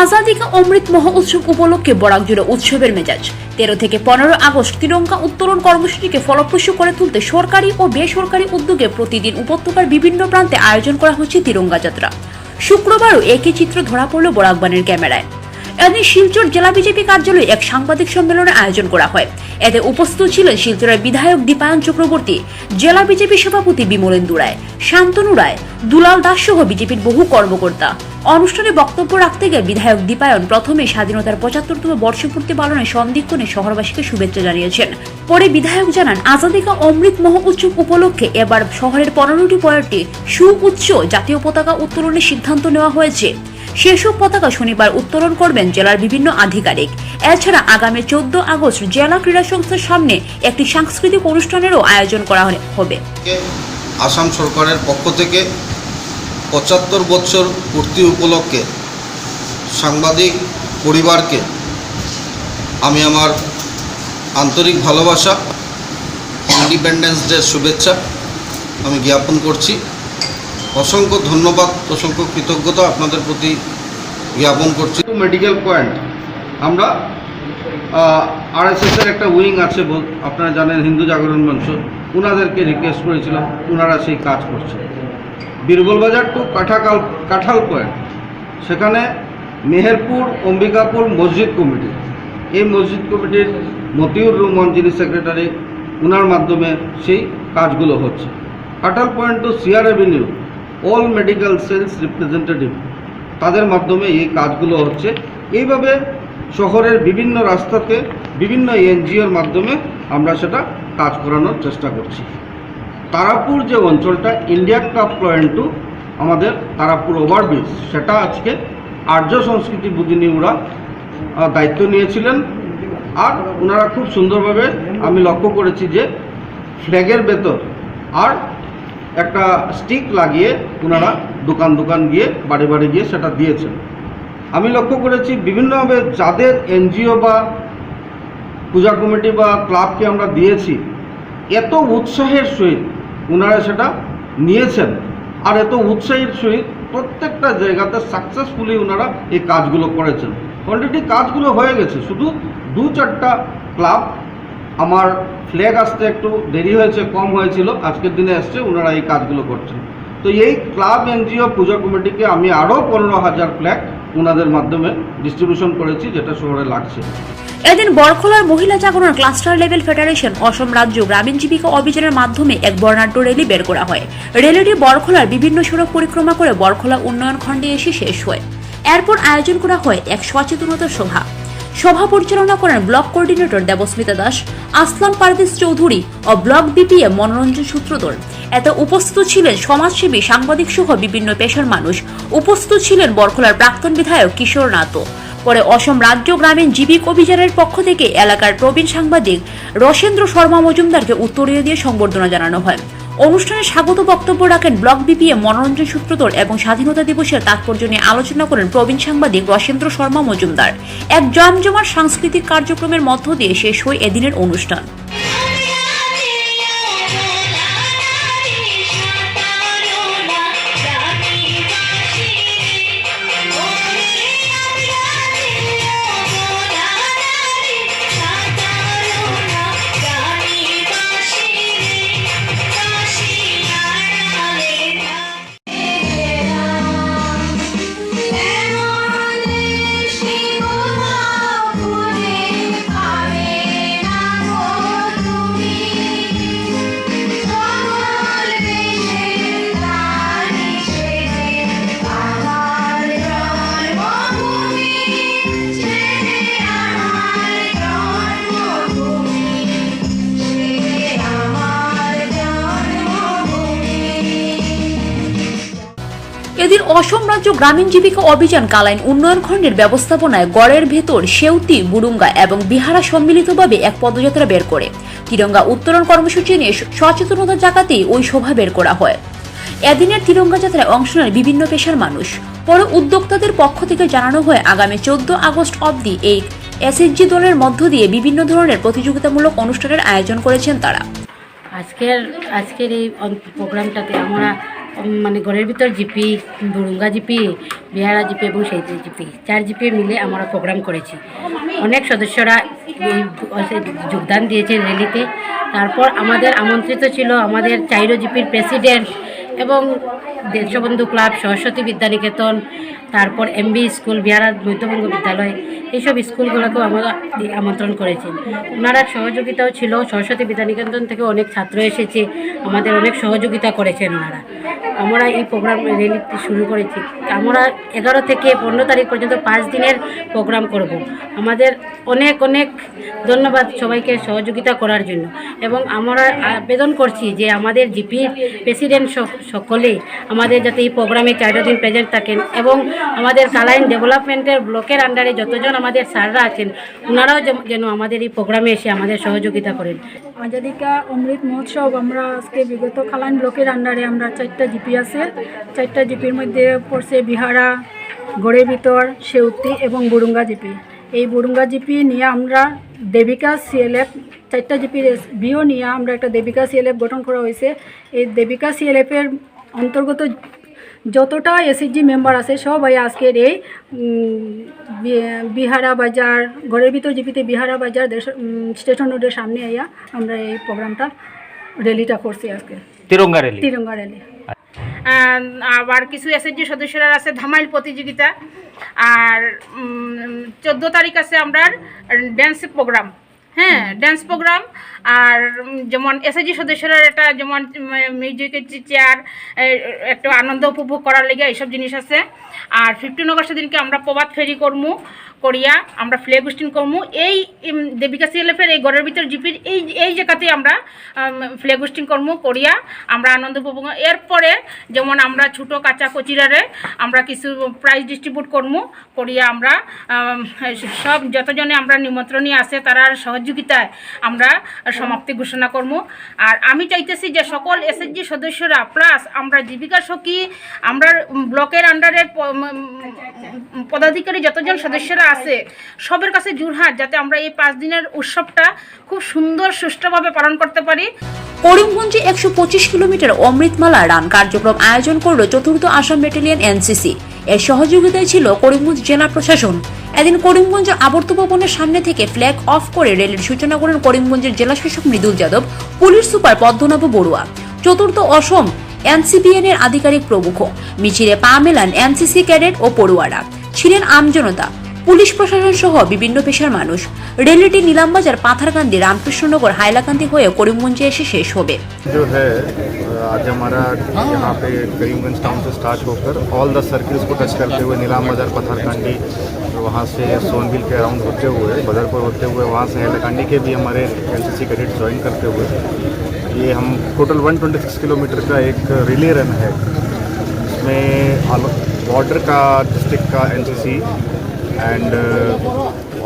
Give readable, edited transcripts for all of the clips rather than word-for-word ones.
আজাদি কা অমৃত মহোৎসব উপলক্ষে বরাক জুড়ে উৎসবের মেজাজ। 13 থেকে 15 আগস্ট তিরঙ্গা উত্তোলন কর্মসূচিকে ফলপ্রসূ করে তুলতে সরকারি ও বেসরকারি উদ্যোগে প্রতিদিন উপত্যকার বিভিন্ন প্রান্তে আয়োজন করা হচ্ছে তিরঙ্গা যাত্রা। শুক্রবারও একই চিত্র ধরা পড়ল বরাকবানের ক্যামেরায়। এদিন শিলচর জেলা বিজেপি কার্যালয়ে এক সাংবাদিক সম্মেলনের আয়োজন করা হয়। এতে উপস্থিত ছিলেন শিলচরের বিধায়ক দীপায়ন চক্রবর্তী, জেলা বিজেপি সভাপতি বিমলেন্দু রায়, শান্তনু রায়, দুলাল দাস সহ বিজেপির বহু কর্মকর্তা। অনুষ্ঠানে বক্তব্য রাখতে গিয়ে বিধায়ক দীপায়ন প্রথমে স্বাধীনতার 75তম বর্ষপূর্তি পালনে সন্ধিক্ষণে শহরবাসীকে শুভেচ্ছা জানিয়েছেন। পরে বিধায়ক জানান, আজাদি কা অমৃত মহোৎসব উপলক্ষে এবার শহরের 15টি পয়েন্টে সুউচ্চ জাতীয় পতাকা উত্তোলনের সিদ্ধান্ত নেওয়া হয়েছে। সেসব পতাকা শনিবার উত্তোলন করবেন জেলার বিভিন্ন আধিকারিক। এছাড়া আগামী 14 আগস্ট জেলা ক্রীড়া সংস্থার সামনে একটি সাংস্কৃতিক অনুষ্ঠানেরও আয়োজন করা হবে। আসাম সরকারের পক্ষ থেকে 75 বছর পূর্তি উপলক্ষে সাংবাদিক পরিবারকে আমি আমার আন্তরিক ভালোবাসা, ইন্ডিপেন্ডেন্স ডে শুভেচ্ছা আমি জ্ঞাপন করছি। অসংখ্য ধন্যবাদ, অসংখ্য কৃতজ্ঞতা আপনাদের প্রতি জ্ঞাপন করছি। মেডিকেল পয়েন্ট আমরা আরএসএসের একটা উইং আছে, আপনারা জানেন, হিন্দু জাগরণ মঞ্চ, ওনাদেরকে রিকোয়েস্ট করেছিলাম, ওনারা সেই কাজ করছে। বীরবল বাজার টু কাঁঠাল পয়েন্ট, সেখানে মেহেরপুর অম্বিকাপুর মসজিদ কমিটি, এই মসজিদ কমিটির মতিউর রহমান যিনি সেক্রেটারি, ওনার মাধ্যমে সেই কাজগুলো হচ্ছে। কাঁঠাল point to CR avenue all medical sales representative, তাদের মাধ্যমে এই কাজগুলো হচ্ছে। এইভাবে শহরের বিভিন্ন রাস্তাতে বিভিন্ন এনজিওর মাধ্যমে আমরা সেটা কাজ করানোর চেষ্টা করছি। তারাপুর যে অঞ্চলটা ইন্ডিয়া কাপ পয়েন্ট টু আমাদের তারাপুর ওভারব্রিজ, সেটা আজকে আর্য সংস্কৃতি বুদ্ধিনী ওরা দায়িত্ব নিয়েছিলেন। আর ওনারা খুব সুন্দরভাবে আমি লক্ষ্য করেছি যে ফ্ল্যাগের ভেতর আর একটা স্টিক লাগিয়ে ওনারা দোকান গিয়ে বাড়ি বাড়ি গিয়ে সেটা দিয়েছেন। আমি লক্ষ্য করেছি বিভিন্নভাবে যাদের এনজিও বা পূজা কমিটি বা ক্লাবকে আমরা দিয়েছি, এত উৎসাহের সহিত ওনারা সেটা নিয়েছেন, আর এত উৎসাহের সহিত প্রত্যেকটা জায়গাতে সাকসেসফুলি ওনারা এই কাজগুলো করেছেন। অলরেডি কাজগুলো হয়ে গেছে, শুধু 2-4টা ক্লাব আমার ফ্ল্যাগ আসতে একটু দেরি হয়েছে, কম হয়েছিল, আজকের দিনে এসছে, ওনারা এই কাজগুলো করছেন। তো এই ক্লাব এনজিও পূজা কমিটিকে আমি আরও 15,000 ফ্ল্যাগ ওনাদের মাধ্যমে ডিস্ট্রিবিউশন করেছি, যেটা শহরে লাগছে। এদিন বরখলার মহিলা জাগরণ ক্লাস্টার লেভেল ফেডারেশন অসম রাজ্য গ্রামীণ জীবিকা অভিযানের মাধ্যমে এক বর্ণাঢ্য র্যালি বের করা হয়। র্যালিটি বরখলার বিভিন্ন সড়ক পরিক্রমা করে বরখলা উন্নয়ন খণ্ডে এসে শেষ হয়। এরপর আয়োজন করা হয় এক সচেতনতা সভা পরিচালনা করেন ব্লক কোঅর্ডিনেটর দেবস্মিতা দাস, আসলাম পারভেজ চৌধুরী ও ব্লক বিপিএম মনোরঞ্জন সূত্রধর। এতে উপস্থিত ছিলেন সমাজসেবী, সাংবাদিক সহ বিভিন্ন পেশার মানুষ। উপস্থিত ছিলেন বরখলার প্রাক্তন বিধায়ক কিশোর নাথ। পরে অসম রাজ্য গ্রামীণ জীবিক অভিযানের পক্ষ থেকে এলাকার প্রবীণ সাংবাদিক রসেন্দ্র শর্মা মজুমদারকে উত্তরীয় দিয়ে সংবর্ধনা জানানো হয়। অনুষ্ঠানে স্বাগত বক্তব্য রাখেন ব্লক বিপিএম মনোরঞ্জন সূত্রধর এবং স্বাধীনতা দিবসের তাৎপর্য নিয়ে আলোচনা করেন প্রবীণ সাংবাদিক রসেন্দ্র শর্মা মজুমদার। এক জমজমাট সাংস্কৃতিক কার্যক্রমের মধ্য দিয়ে শেষ হয় এদিনের অনুষ্ঠান। এদিন অসম রাজ্য গ্রামীণ জীবিকা অভিযান কালাইন উন্নয়ন খণ্ডের ব্যবস্থাপনায় গড়ের ভেতর সেউতি, বুড়ুঙ্গা এবং বিহারা সম্মিলিতভাবে এক পদযাত্রা বের করে তিরঙ্গা উত্তোলন কর্মসূচি নিয়ে সচেতনতা জাগাতেই ওই সভা বের করা হয়। এদিনের তিরঙ্গা যাত্রায় অংশ নেন বিভিন্ন পেশার মানুষ। পরে উদ্যোক্তাদের পক্ষ থেকে জানানো হয় আগামী 14 আগস্ট অবধি এই এসএসজি দলের মধ্য দিয়ে বিভিন্ন ধরনের প্রতিযোগিতামূলক অনুষ্ঠানের আয়োজন করেছেন তারা। আজকের এই প্রোগ্রামটাতে আমরা মানে ঘরের ভিতর জিপি, বুরুঙ্গা জিপি, বিহারা জিপি এবং সেইত্রী জিপি 4 জিপি মিলে আমরা প্রোগ্রাম করেছি। অনেক সদস্যরা এই যোগদান দিয়েছেন র্যালিতে। তারপর আমাদের আমন্ত্রিত ছিল আমাদের 4 জিপির প্রেসিডেন্ট এবং দেশবন্ধু ক্লাব, সরস্বতী বিদ্যানিকেতন, তারপর এমবি স্কুল, বিহারা মধ্যবঙ্গ বিদ্যালয়, এইসব স্কুলগুলোকেও আমরা আমন্ত্রণ করেছেন। ওনারা সহযোগিতাও ছিল। সরস্বতী বিদ্যানিকেতন থেকে অনেক ছাত্র এসেছে, আমাদের অনেক সহযোগিতা করেছেন ওনারা। আমরা এই প্রোগ্রাম র্যালি শুরু করেছি। আমরা 11 থেকে 15 তারিখ পর্যন্ত 5 দিনের প্রোগ্রাম করব। আমাদের অনেক অনেক ধন্যবাদ সবাইকে সহযোগিতা করার জন্য। এবং আমরা আবেদন করছি যে আমাদের জিপির প্রেসিডেন্ট সকলে আমাদের যাতে এই প্রোগ্রামে 4 দিন প্রেজেন্ট থাকেন এবং আমাদের কালাইন ডেভেলপমেন্টের ব্লকের আন্ডারে যতজন আমাদের স্যাররা আছেন ওনারাও যেন আমাদের এই প্রোগ্রামে এসে আমাদের সহযোগিতা করেন। আজাদি কা অমৃত মহোৎসব আমরা আজকে বিগত কালাইন ব্লকের আন্ডারে আমরা 4টা জিপি আছে। 4টা জিপির মধ্যে পড়ছে বিহারা, গড়ের ভিতর, সেউতি এবং বুরুঙ্গা জিপি। এই বুরুঙ্গা জিপি নিয়ে আমরা দেবিকা সিএলএফ 4টা জিপির বিও নিয়ে আমরা একটা দেবিকা সিএলএফ গঠন করা হয়েছে। এই দেবিকা সিএলএফের অন্তর্গত যতটা এসএইচজি মেম্বার আছে সবাই আজকের এই বিহারা বাজার, ঘরের ভিতর জিপিতে বিহারা বাজার স্টেশন রোডের সামনে আইয়া আমরা এই প্রোগ্রামটা র্যালিটা করছি আজকে, তিরঙ্গা র্যালি। আবার কিছু এসএইচজি সদস্যরা আছে ধামাইল প্রতিযোগিতা। আর 14 তারিখ আছে আমরা ড্যান্স প্রোগ্রাম, হ্যাঁ ড্যান্স প্রোগ্রাম। আর যেমন এসএইচজি সদস্যরা এটা যেমন মিউজিকের চেয়ার একটু আনন্দ উপভোগ করার লেগে এইসব জিনিস আছে। আর 15 আগস্টের দিনকে আমরা প্রভাত ফেরি করিয়া আমরা ফ্ল্যাগ হোস্টিং করবো। এই দেবিকা সিএলএফের এই ঘরের ভিতর জিপির এই জায়গাতেই আমরা ফ্ল্যাগ হোস্টিং করবো করিয়া আমরা আনন্দ উপভোগ। এরপরে যেমন আমরা ছোটো কাঁচা কচিরারে আমরা কিছু প্রাইজ ডিস্ট্রিবিউট করবো করিয়া আমরা সব যতজনে আমরা নিমন্ত্রণী আছে তারার সহযোগিতায় আমরা সমাপ্তি ঘোষণা করবো। আর আমি চাইতেছি যে সকল এসএইচজি সদস্যরা প্লাস আমরা জীবিকা সখী, আমরা ব্লকের আন্ডারে পদাধিকারী যতজন সদস্যরা আছে সবার কাছে জোরহাট যাতে আমরা এই 5 দিনের উৎসবটা খুব সুন্দর সুষ্ঠুভাবে পালন করতে পারি। করিমগঞ্জে 125 কিলোমিটার অমৃতমালা রান কার্যক্রম আয়োজন করল 4th আসাম ব্যাটালিয়ন এনসিসি। এর সহযোগিতায় ছিল করিমগঞ্জ জেলা প্রশাসন। এদিন করিমগঞ্জ আবর্ত ভবনের সামনে থেকে ফ্ল্যাগ অফ করে র্যালির সূচনা করেন করিমগঞ্জের জেলা শাসক Mridul Yadav, police super Padmanabha Barua, 4th অসম এনসিবিএন এর আধিকারিক প্রমুখ। মিছিলে পা মেলান এনসিসি ক্যাডেট ও পড়ুয়ারা, ছিলেন আমজনতা, পুলিশ প্রশাসন সহ বিভিন্ন পেশার মানুষ। র্যালিটি নীলামবাজার, পাথারকান্দি, রাमकृष्णनगर, हाइलाकांदी होए करीमगंजे एसे शेष होबे। जो है आज हमारा यहाँ पे करीमगंज टाउन से स्टार्ट होकर ऑल द सर्किल्स को टच करते हुए नीलामबाजार, पथरकांडी, वहाँ से सोनबिल के अराउंड होते हुए बदरपुर होते हुए वहाँ से हैलाकांडी के भी हमारे एनसीसी कैडेट ज्वाइन करते हुए ये हम टोटल 126 किलोमीटर का एक रिले रन है। इसमें बॉर्डर का, डिस्ट्रिक्ट का एनसीसी एंड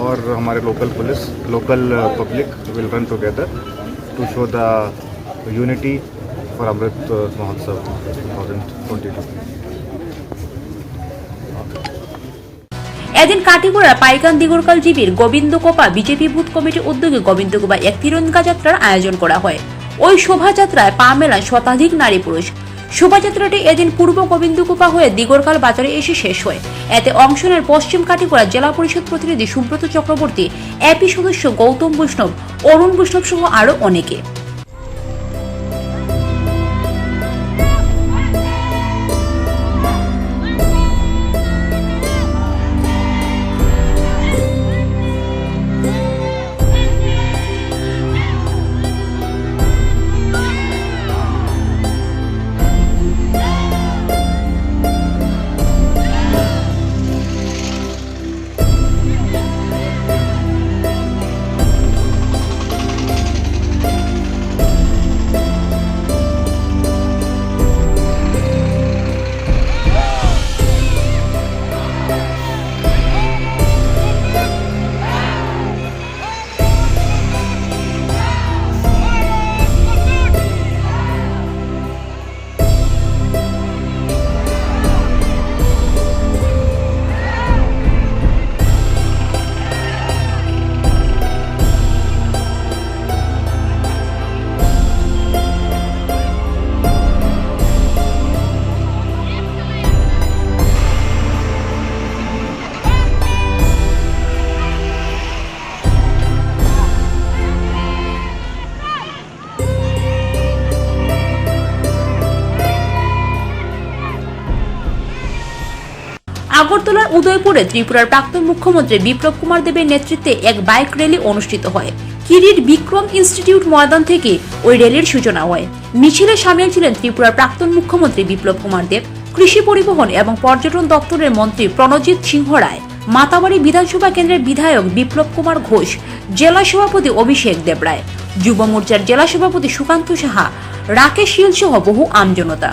और हमारे local police, local public will run together to show the unity for Amrit Mahotsav 2022। এদিন কাটিগড়ার পাইকান দিগরকাল জিবির গোবিন্দকোপা বিজেপি বুথ কমিটির উদ্যোগে গোবিন্দকোপা এক তিরঙ্গা যাত্রার আয়োজন করা হয়। ওই শোভাযাত্রায় পা মেলান শতাধিক নারী পুরুষ। শোভাযাত্রাটি এদিন পূর্ব গোবিন্দকোপা হয়ে দিগরকাল বাজারে এসে শেষ হয়। এতে অংশ নেন পশ্চিম কাটিগড়া জেলা পরিষদ প্রতিনিধি সুব্রত চক্রবর্তী, এপি সদস্য গৌতম বৈষ্ণব, অরুণ বৈষ্ণব সহ আরো অনেকে। আগরতলার উদয়পুরে ত্রিপুরার প্রাক্তন মুখ্যমন্ত্রী বিপ্লব কুমার দেবের নেতৃত্বে এক বাইক র্যালি অনুষ্ঠিত হয়। কিরিট বিক্রম ইনস্টিটিউট ময়দান থেকে ওই র্যালির সূচনা হয়। মিছিলে সামিল ছিলেন ত্রিপুরার প্রাক্তন মুখ্যমন্ত্রী বিপ্লব কুমার দেব, কৃষি পরিবহন এবং পর্যটন দপ্তরের মন্ত্রী প্রণজিৎ সিংহ রায়, মাতাবাড়ি বিধানসভা কেন্দ্রের বিধায়ক বিপ্লব কুমার ঘোষ, জেলা সভাপতি অভিষেক দেবরায়, যুব মোর্চার জেলা সভাপতি সুকান্ত সাহা, রাকেশ শীল সহ বহু আমজনতা।